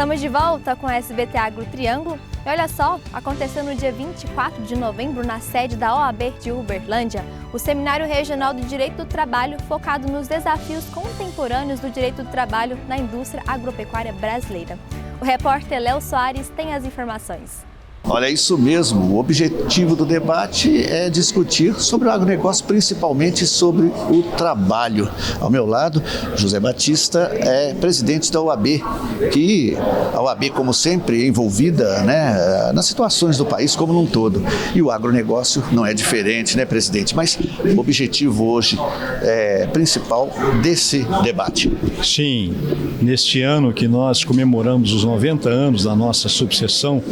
Estamos de volta com a SBT Agro Triângulo e olha só, aconteceu no dia 24 de novembro na sede da OAB de Uberlândia, o Seminário Regional do Direito do Trabalho focado nos desafios contemporâneos do direito do trabalho na indústria agropecuária brasileira. O repórter Léo Soares tem as informações. Olha, é isso mesmo. O objetivo do debate é discutir sobre o agronegócio, principalmente sobre o trabalho. Ao meu lado, José Batista é presidente da OAB, que a OAB, como sempre, é envolvida, né, nas situações do país como num todo. E o agronegócio não é diferente, né, presidente? Mas o objetivo hoje principal desse debate. Sim, neste ano que nós comemoramos os 90 anos da nossa subseção,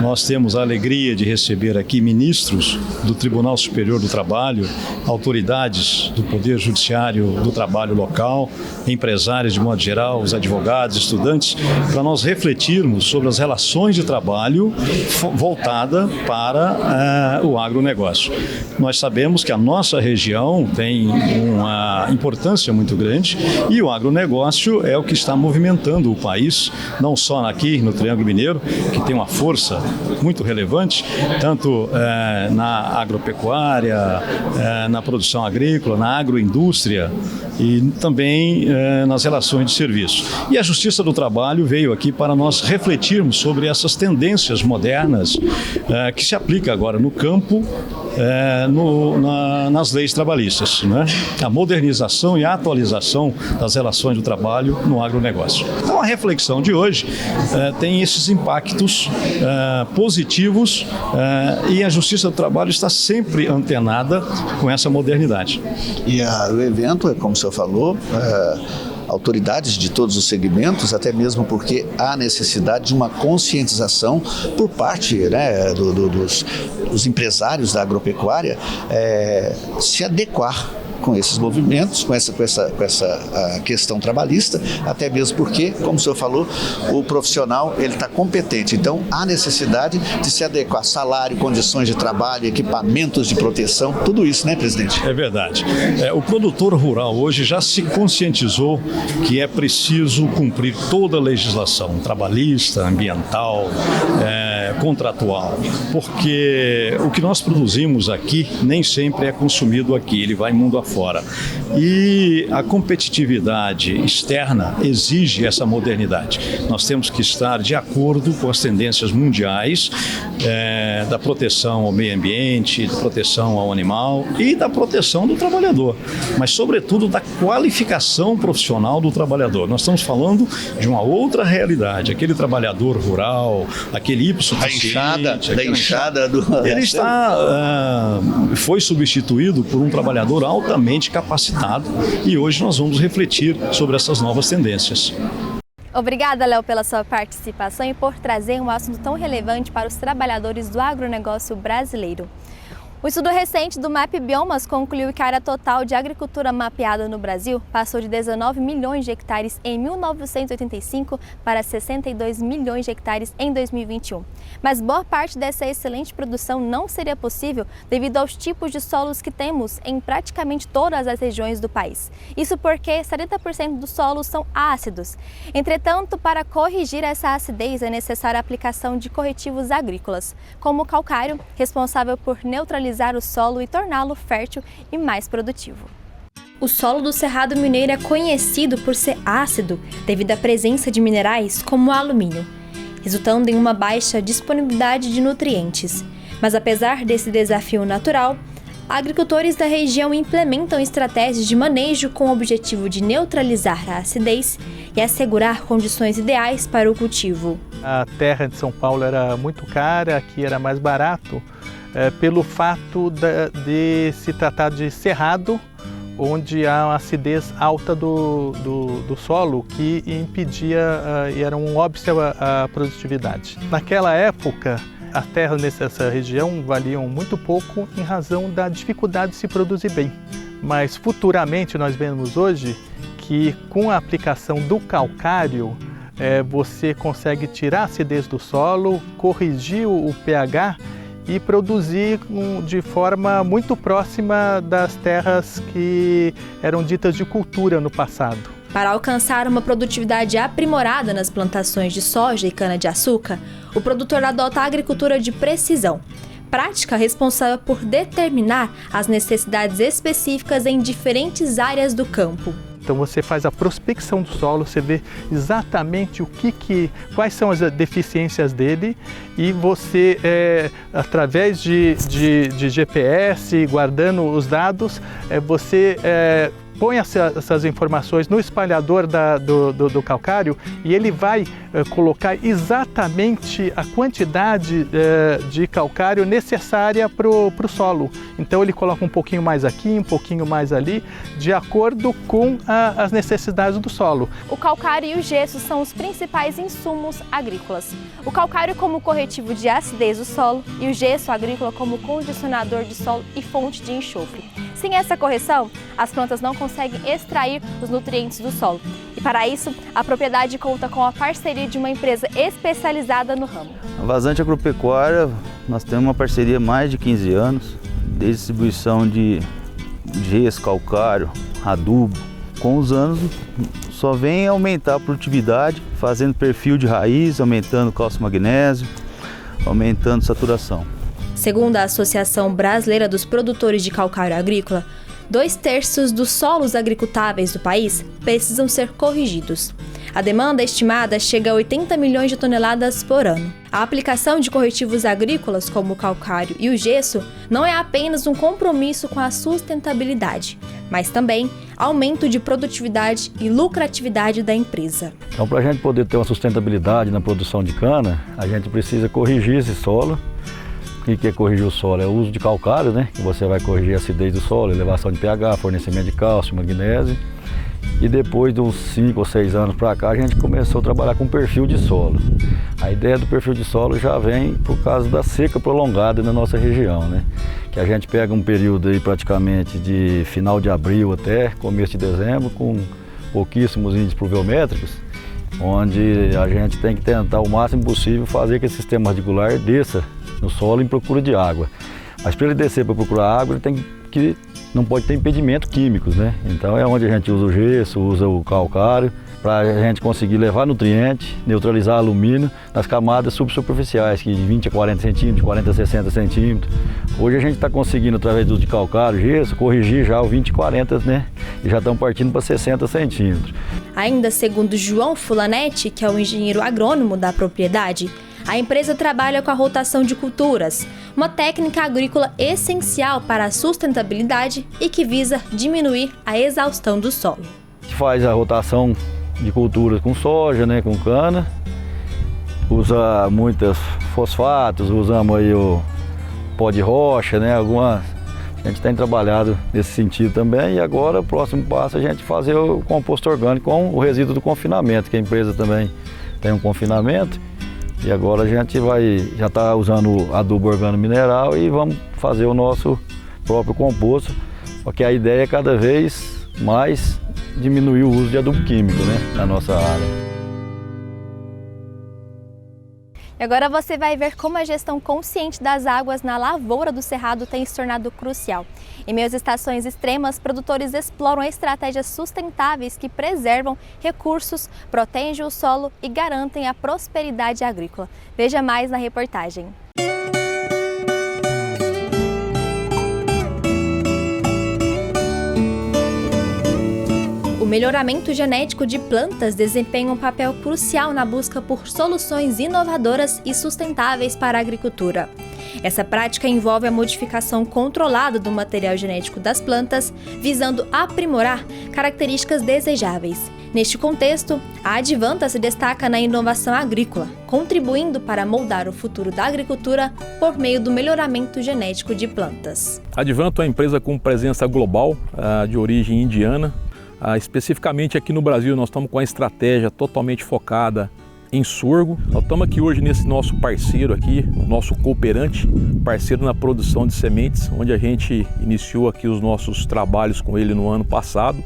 nós temos a alegria de receber aqui ministros do Tribunal Superior do Trabalho, autoridades do Poder Judiciário do Trabalho local, empresários de modo geral, os advogados, estudantes, para nós refletirmos sobre as relações de trabalho voltada para o agronegócio. Nós sabemos que a nossa região tem uma importância muito grande e o agronegócio é o que está movimentando o país, não só aqui no Triângulo Mineiro, que tem uma força muito relevante, tanto na agropecuária, na produção agrícola, na agroindústria e também nas relações de serviço. E a Justiça do Trabalho veio aqui para nós refletirmos sobre essas tendências modernas que se aplicam agora no campo, nas leis trabalhistas, né? A modernização e a atualização das relações do trabalho no agronegócio. Então a reflexão de hoje tem esses impactos positivos e a Justiça do Trabalho está sempre antenada com essa modernidade. E o evento, como o senhor falou, autoridades de todos os segmentos, até mesmo porque há necessidade de uma conscientização por parte, né, dos empresários da agropecuária se adequar com esses movimentos, com essa questão trabalhista, até mesmo porque, como o senhor falou, o profissional ele está competente, então há necessidade de se adequar a salário, condições de trabalho, equipamentos de proteção, tudo isso, né, presidente? É verdade. O produtor rural hoje já se conscientizou que é preciso cumprir toda a legislação trabalhista, ambiental, contratual, porque o que nós produzimos aqui nem sempre é consumido aqui, ele vai mundo afora. E a competitividade externa exige essa modernidade. Nós temos que estar de acordo com as tendências mundiais da proteção ao meio ambiente, da proteção ao animal e da proteção do trabalhador, mas sobretudo da qualificação profissional do trabalhador. Nós estamos falando de uma outra realidade, aquele trabalhador rural, aquele da enxada do... Ele foi substituído por um trabalhador altamente capacitado e hoje nós vamos refletir sobre essas novas tendências. Obrigada, Léo, pela sua participação e por trazer um assunto tão relevante para os trabalhadores do agronegócio brasileiro. O estudo recente do MAP Biomas concluiu que a área total de agricultura mapeada no Brasil passou de 19 milhões de hectares em 1985 para 62 milhões de hectares em 2021. Mas boa parte dessa excelente produção não seria possível devido aos tipos de solos que temos em praticamente todas as regiões do país. Isso porque 70% dos solos são ácidos. Entretanto, para corrigir essa acidez é necessária a aplicação de corretivos agrícolas, como o calcário, responsável por neutralizar o solo e torná-lo fértil e mais produtivo. O solo do Cerrado Mineiro é conhecido por ser ácido devido à presença de minerais como o alumínio, resultando em uma baixa disponibilidade de nutrientes. Mas apesar desse desafio natural, agricultores da região implementam estratégias de manejo com o objetivo de neutralizar a acidez e assegurar condições ideais para o cultivo. A terra de São Paulo era muito cara, aqui era mais barato, pelo fato de se tratar de cerrado, onde há uma acidez alta do solo que impedia e era um óbice à produtividade. Naquela época, as terras nessa região valiam muito pouco em razão da dificuldade de se produzir bem. Mas futuramente nós vemos hoje que com a aplicação do calcário você consegue tirar a acidez do solo, corrigir o pH e produzir de forma muito próxima das terras que eram ditas de cultura no passado. Para alcançar uma produtividade aprimorada nas plantações de soja e cana-de-açúcar, o produtor adota a agricultura de precisão, prática responsável por determinar as necessidades específicas em diferentes áreas do campo. Então você faz a prospecção do solo, você vê exatamente quais são as deficiências dele e você, através de GPS, guardando os dados, você põe essas informações no espalhador do calcário e ele vai colocar exatamente a quantidade de calcário necessária para o solo. Então ele coloca um pouquinho mais aqui, um pouquinho mais ali, de acordo com as necessidades do solo. O calcário e o gesso são os principais insumos agrícolas. O calcário como corretivo de acidez do solo e o gesso agrícola como condicionador de solo e fonte de enxofre. Sem essa correção, as plantas não conseguem extrair os nutrientes do solo. E para isso, a propriedade conta com a parceria de uma empresa especializada no ramo. A Vazante Agropecuária, nós temos uma parceria há mais de 15 anos, de distribuição de gesso, calcário, adubo. Com os anos, só vem aumentar a produtividade, fazendo perfil de raiz, aumentando cálcio e magnésio, aumentando saturação. Segundo a Associação Brasileira dos Produtores de Calcário Agrícola, 2/3 dos solos agricultáveis do país precisam ser corrigidos. A demanda estimada chega a 80 milhões de toneladas por ano. A aplicação de corretivos agrícolas como o calcário e o gesso não é apenas um compromisso com a sustentabilidade, mas também aumento de produtividade e lucratividade da empresa. Então, para a gente poder ter uma sustentabilidade na produção de cana, a gente precisa corrigir esse solo. O que é corrigir o solo? É o uso de calcário, né? Que você vai corrigir a acidez do solo, elevação de pH, fornecimento de cálcio, magnésio. E depois de uns 5 ou 6 anos para cá, a gente começou a trabalhar com perfil de solo. A ideia do perfil de solo já vem por causa da seca prolongada na nossa região, né? Que a gente pega um período aí praticamente de final de abril até começo de dezembro, com pouquíssimos índices pluviométricos, onde a gente tem que tentar o máximo possível fazer que esse sistema radicular desça no solo em procura de água. Mas para ele descer para procurar água, ele não pode ter impedimentos químicos, né? Então é onde a gente usa o gesso, usa o calcário, para a gente conseguir levar nutriente, neutralizar alumínio nas camadas subsuperficiais, que de 20 a 40 centímetros, de 40 a 60 centímetros. Hoje a gente está conseguindo, através do uso de calcário, gesso, corrigir já o 20 e 40, né? E já estamos partindo para 60 centímetros. Ainda segundo João Fulanetti, que é o engenheiro agrônomo da propriedade, a empresa trabalha com a rotação de culturas, uma técnica agrícola essencial para a sustentabilidade e que visa diminuir a exaustão do solo. A gente faz a rotação de culturas com soja, né, com cana, usa muitos fosfatos, usamos aí o pó de rocha, né, a gente tem trabalhado nesse sentido também. E agora o próximo passo é a gente fazer o composto orgânico com o resíduo do confinamento, que a empresa também tem um confinamento. E agora a gente já está usando o adubo orgânico mineral e vamos fazer o nosso próprio composto, porque a ideia é cada vez mais diminuir o uso de adubo químico, né, na nossa área. E agora você vai ver como a gestão consciente das águas na lavoura do Cerrado tem se tornado crucial. Em meio às estações extremas, produtores exploram estratégias sustentáveis que preservam recursos, protegem o solo e garantem a prosperidade agrícola. Veja mais na reportagem. O melhoramento genético de plantas desempenha um papel crucial na busca por soluções inovadoras e sustentáveis para a agricultura. Essa prática envolve a modificação controlada do material genético das plantas, visando aprimorar características desejáveis. Neste contexto, a Advanta se destaca na inovação agrícola, contribuindo para moldar o futuro da agricultura por meio do melhoramento genético de plantas. A Advanta é uma empresa com presença global, de origem indiana. Especificamente aqui no Brasil, nós estamos com a estratégia totalmente focada em sorgo. Nós estamos aqui hoje nesse nosso parceiro aqui, o nosso cooperante, parceiro na produção de sementes, onde a gente iniciou aqui os nossos trabalhos com ele no ano passado,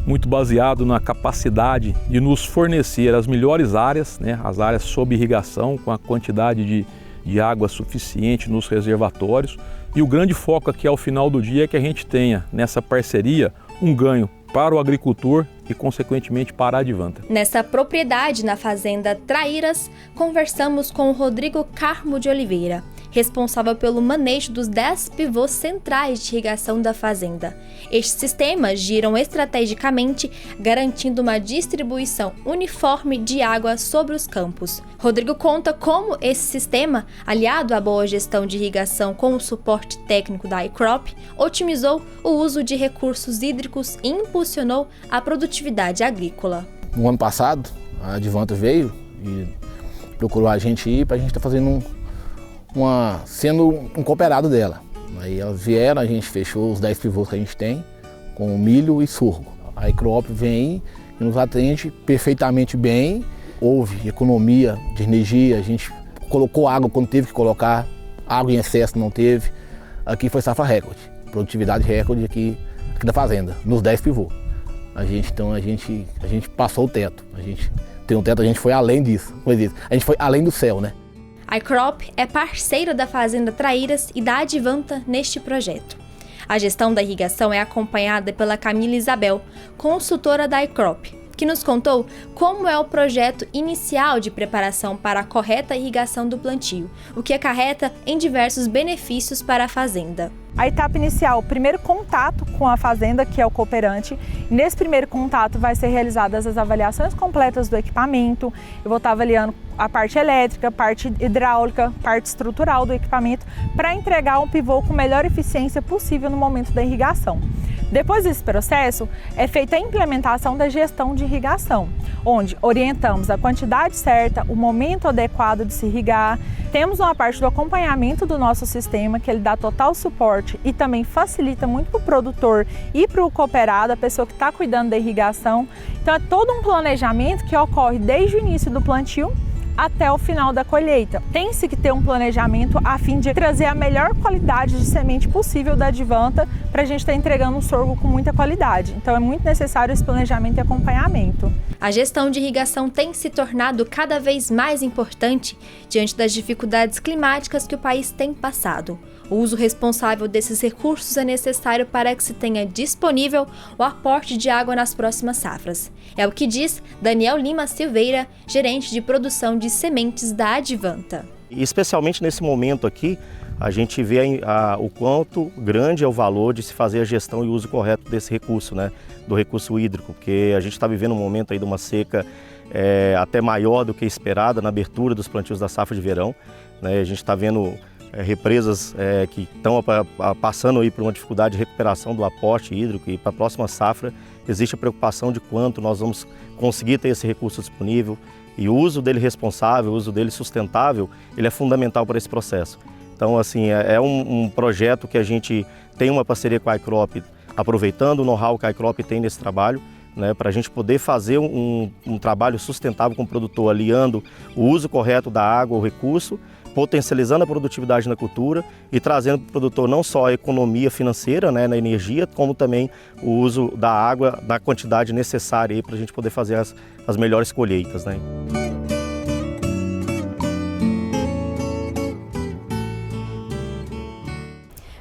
muito baseado na capacidade de nos fornecer as melhores áreas, né, as áreas sob irrigação, com a quantidade de água suficiente nos reservatórios. E o grande foco aqui ao final do dia é que a gente tenha nessa parceria um ganho para o agricultor e, consequentemente, para a Advanta. Nessa propriedade, na fazenda Traíras, conversamos com o Rodrigo Carmo de Oliveira, responsável pelo manejo dos 10 pivôs centrais de irrigação da fazenda. Estes sistemas giram estrategicamente, garantindo uma distribuição uniforme de água sobre os campos. Rodrigo conta como esse sistema, aliado à boa gestão de irrigação com o suporte técnico da iCrop, otimizou o uso de recursos hídricos e impulsionou a produtividade agrícola. No ano passado, a Advanta veio e procurou a gente ir para a gente estar fazendo sendo um cooperado dela. Aí elas vieram, a gente fechou os 10 pivôs que a gente tem, com milho e sorgo. A iCrop vem e nos atende perfeitamente bem. Houve economia de energia, a gente colocou água quando teve que colocar, água em excesso não teve. Aqui foi safra recorde, produtividade recorde aqui da fazenda, nos 10 pivôs. A gente passou o teto, a gente tem um teto, a gente foi além disso, a gente foi além do céu, né? A iCrop é parceira da Fazenda Traíras e da Advanta neste projeto. A gestão da irrigação é acompanhada pela Camila Isabel, consultora da iCrop, que nos contou como é o projeto inicial de preparação para a correta irrigação do plantio, o que acarreta em diversos benefícios para a fazenda. A etapa inicial, o primeiro contato com a fazenda, que é o cooperante. Nesse primeiro contato vai ser realizadas as avaliações completas do equipamento. Eu vou estar avaliando a parte elétrica, parte hidráulica, parte estrutural do equipamento, para entregar um pivô com a melhor eficiência possível no momento da irrigação. Depois desse processo, é feita a implementação da gestão de irrigação, onde orientamos a quantidade certa, o momento adequado de se irrigar. Temos uma parte do acompanhamento do nosso sistema, que ele dá total suporte e também facilita muito para o produtor e para o cooperado, a pessoa que está cuidando da irrigação. Então é todo um planejamento que ocorre desde o início do plantio até o final da colheita. Tem-se que ter um planejamento a fim de trazer a melhor qualidade de semente possível da Advanta para a gente estar entregando um sorgo com muita qualidade. Então é muito necessário esse planejamento e acompanhamento. A gestão de irrigação tem se tornado cada vez mais importante diante das dificuldades climáticas que o país tem passado. O uso responsável desses recursos é necessário para que se tenha disponível o aporte de água nas próximas safras. É o que diz Daniel Lima Silveira, gerente de produção de sementes da Advanta. Especialmente nesse momento aqui, a gente vê o quanto grande é o valor de se fazer a gestão e o uso correto desse recurso, né, do recurso hídrico, porque a gente está vivendo um momento aí de uma seca até maior do que esperada na abertura dos plantios da safra de verão, né. A gente está vendo represas que estão passando aí por uma dificuldade de recuperação do aporte hídrico, e para a próxima safra existe a preocupação de quanto nós vamos conseguir ter esse recurso disponível, e o uso dele responsável, o uso dele sustentável, ele é fundamental para esse processo. Então, assim, é um projeto que a gente tem uma parceria com a iCrop, aproveitando o know-how que a iCrop tem nesse trabalho, né, para a gente poder fazer um trabalho sustentável com o produtor, aliando o uso correto da água, o recurso, potencializando a produtividade na cultura e trazendo para o produtor não só a economia financeira, né, na energia, como também o uso da água na quantidade necessária para a gente poder fazer as melhores colheitas, né.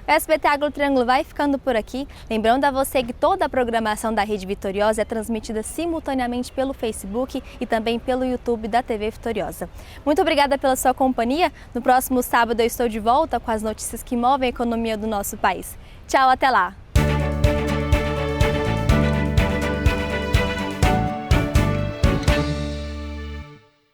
O SBT Agro Triângulo vai ficando por aqui. Lembrando a você que toda a programação da Rede Vitoriosa é transmitida simultaneamente pelo Facebook e também pelo YouTube da TV Vitoriosa. Muito obrigada pela sua companhia. No próximo sábado eu estou de volta com as notícias que movem a economia do nosso país. Tchau, até lá!